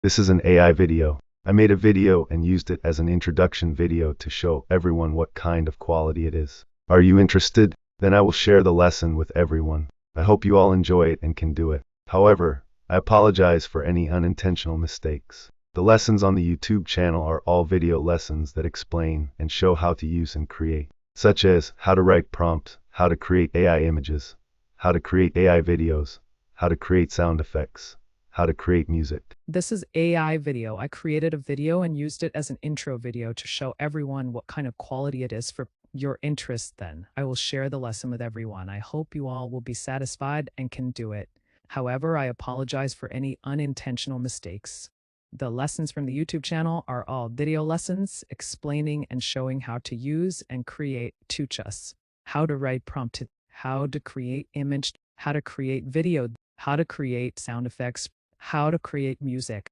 This is an AI video. I made a video and used it as an introduction video to show everyone what kind of quality it is. Are you interested? Then I will share the lesson with everyone. I hope you all enjoy it and can do it. However, I apologize for any unintentional mistakes. The lessons on the YouTube channel are all video lessons that explain and show how to use and create, such as how to write prompt, how to create AI images, how to create AI videos, how to create sound effects, how to create music. This is AI video. I created a video and used it as an intro video to show everyone what kind of quality it is for your interest then. I will share the lesson with everyone. I hope you all will be satisfied and can do it. However, I apologize for any unintentional mistakes. The lessons from the YouTube channel are all video lessons explaining and showing how to use and create Tuchus, how to write prompt, how to create image, how to create video, how to create sound effects, how to create music.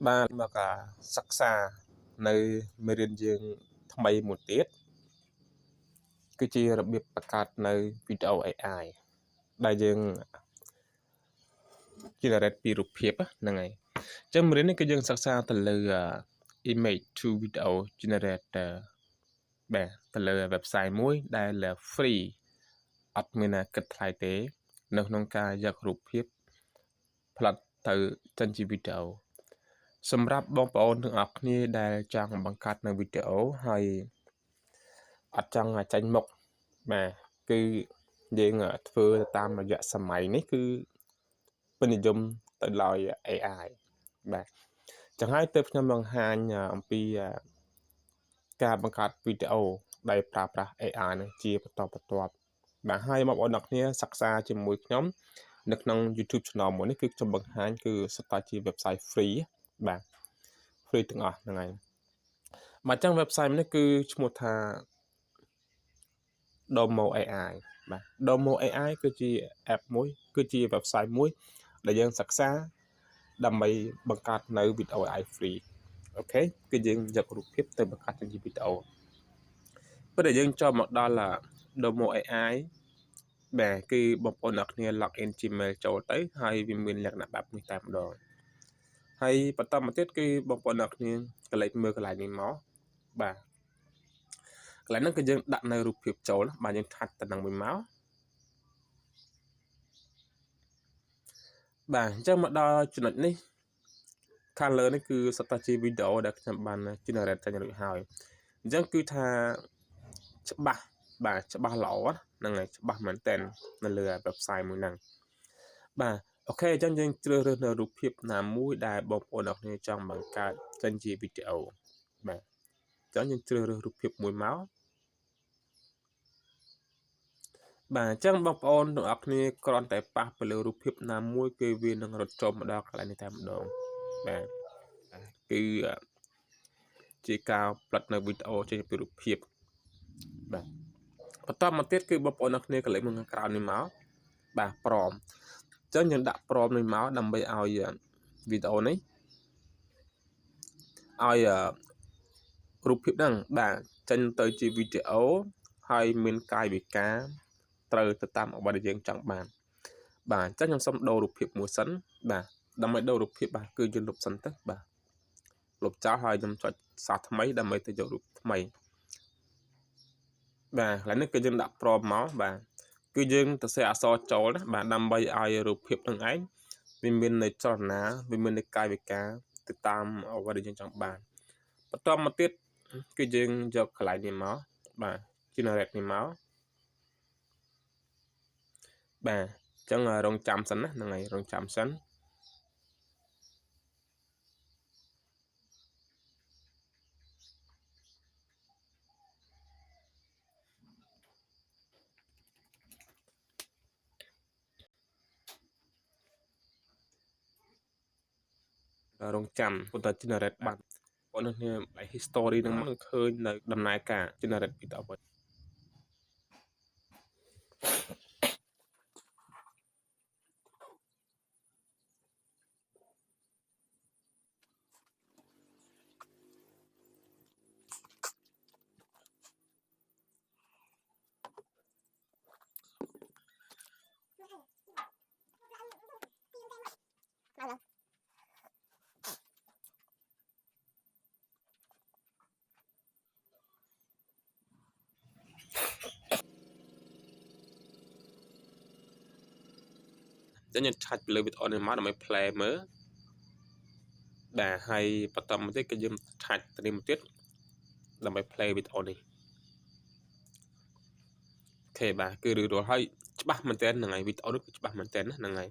បាទមកសិក្សានៅមេរៀនយើងថ្មីមួយទៀតគឺជារបៀបបង្កើតនៅវីដេអូ AI ដែលយើង generate ពីរូបភាពហ្នឹងហើយអញ្ចឹងមេរៀននេះគឺយើងសិក្សាទៅលើ image to video generator បាទទៅលើ website មួយដែល free អត់មានគិតថ្លៃទេនៅក្នុងការយករូបភាពផលិតទៅចេញជាវីដេអូសម្រាប់បងប្អូនទាំងអស់គ្នាដែលចង់បង្កើតនៅវីដេអូហើយអត់ចង់ចាញ់មុខបាទគឺយើងធ្វើទៅតាមរយៈសម័យនេះគឺពេញនិយមទៅដោយ AI បាទចឹងហើយទើបខ្ញុំបង្ហាញអំពីការបង្កើតវីដេអូដែលប្រើប្រាស់ AI នេះជាបន្តបន្ទាប់បាទហើយបងប្អូនអ្នកគ្នាសិក្សាជាមួយខ្ញុំនៅក្នុង YouTube channel មួយនេះគឺខ្ញុំបង្ហាញគឺសុទ្ធតែជា website free បាទ free ទាំងអស់ហ្នឹងហើយបាទអញ្ចឹង website នេះគឺឈ្មោះថា Domo AI បាទ Domo AI គឺជា app មួយគឺជា website មួយដែលយើងសិក្សាដើម្បីបង្កើតនៅវីដេអូ AI free អូខេគឺយើងយករូបភាពទៅបង្កើតជាវីដេអូពេលដែលយើងចូលមកដល់ Domo AI បាទគឺបងប្អូនអ្នកគ្នា log in Gmail ចូលទៅហើយវាមានលក្ខណៈបែបនេះតែម្ដងហើយបន្តមកទៀតគឺបងប្អូនអ្នកគ្នាកលេចមើលកន្លែងនេះមកបាទកន្លែងហ្នឹងគឺយើងដាក់នៅរូបភាពចូលបាទយើងថាច់ទៅនឹងមួយមកបាទអញ្ចឹងមកដល់ចំណុចនេះខាងលើនេះគឺសុទ្ធតែជាវីដេអូដែលខ្ញុំបាន generate ចេញរួចហើយអញ្ចឹងគឺថាច្បាស់បាទច្បាស់ល្អហ្នឹងហើយច្បាស់មែនតើនៅលើ website មួយហ្នឹងបាទអូខេអញ្ចឹងយើងជ្រើសរើសនៅរូបភាពណាមួយដែលបងប្អូនអ្នកគ្នាចង់បង្កើតចេញជាវីដេអូបាទអញ្ចឹងយើងជ្រើសរើសរូបភាពមួយមកបាទអញ្ចឹងបងប្អូនទាំងអស់គ្នាគ្រាន់តែប៉ះទៅលើរូបភាពណាមួយគឺវានឹងរត់ចូលមកដល់កន្លែងនេះតែម្ដងបាទគឺជាការផ្លាត់នៅវីដេអូចេញពីរូបភាពបាទបន្តមកទៀតគឺបងប្អូនអ្នកគ្នាកន្លែងខាងក្រៅនេះមកបាទព្រមអញ្ចឹងយើងដាក់ព្រមនេះមកដើម្បីឲ្យវីដេអូនេះឲ្យរូបភាពហ្នឹងបាទចេញទៅជាវីដេអូហើយមានកាយវិការត្រូវទៅតាមអ្វីដែលយើងចង់បានបាទអញ្ចឹងខ្ញុំសុំដូររូបភាពមួយសិនបាទដើម្បីដូររូបភាពបាទគឺយើងលុបសិនទៅបាទលុបចោលហើយខ្ញុំចុចសារថ្មីដើម្បីទៅយករូបថ្មីបាទឥឡូវនេះគឺយើងដាក់ព្រមមកបាទគឺយើងទៅសេអក្សរចូលណាបាទដើម្បីឲ្យរូបភាពនឹងឯងវាមាននៃចលនាវាមាននៃកាយវិការទៅតាមអ្វីដែលយើងចង់បានបន្តមកទៀតគឺយើងយកកន្លែងនេះមកបាទ generate នេះមកបាទអញ្ចឹងរងចាំសិនណាហ្នឹងហើយរងចាំសិនរងចាំប៉ុន្តែ generate បានប៉ុន្តែ history ហ្នឹងមកឃើញនៅដំណើរការ generate ពីដល់វិញ ចឹងយើងឆាច់លើវីដេអូនេះមកដើម្បី play មើលបាទហើយបន្តមកទៀតគឺយើងឆាច់ទៅនេះមកទៀតដើម្បី play វីដេអូនេះអូខេបាទគឺរួចរាល់ហើយច្បាស់មែនតើហ្នឹងហើយវីដេអូនេះគឺច្បាស់មែនតើហ្នឹងហើយ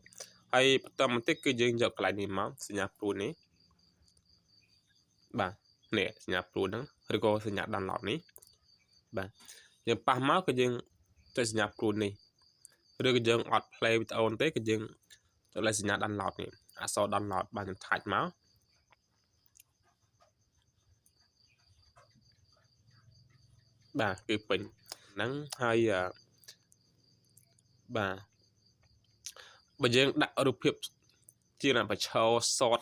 ហើយបន្តមកទៀតគឺយើងយកកន្លែងនេះមកសញ្ញាព្រួយនេះបាទនេះសញ្ញាព្រួយហ្នឹងឬក៏សញ្ញា download នេះបាទយើងប៉ះមកគឺយើងចុចសញ្ញាព្រួយនេះឬក៏យើងអត់ play វីដេអូទេគឺយើងចុចលើសញ្ញា download នេះអក្សរ download បាទយើងឆាច់មកបាទគឺពេញហ្នឹងហើយបាទបើយើងដាក់រូបភាពជាបច្ឆោ short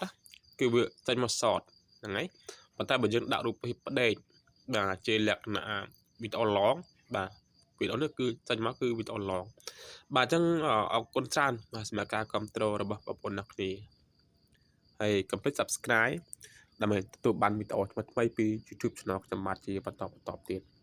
គឺវាចេញមក short ហ្នឹងហើយប៉ុន្តែបើយើងដាក់រូបភាពផ្ដេកបាទជាលក្ខណៈវីដេអូ long បាទវីដេអូនេះគឺចេញមកគឺវីដេអូ long បាទអញ្ចឹងអរគុណច្រើនបាទសម្រាប់ការគ្រប់គ្រងរបស់បងប្អូនអ្នកគ្នាហើយកុំភ្លេច Subscribe ដើម្បីទទួលបានវីដេអូថ្មីៗពី YouTube Channel ខ្ញុំបាទជាបន្តទៀត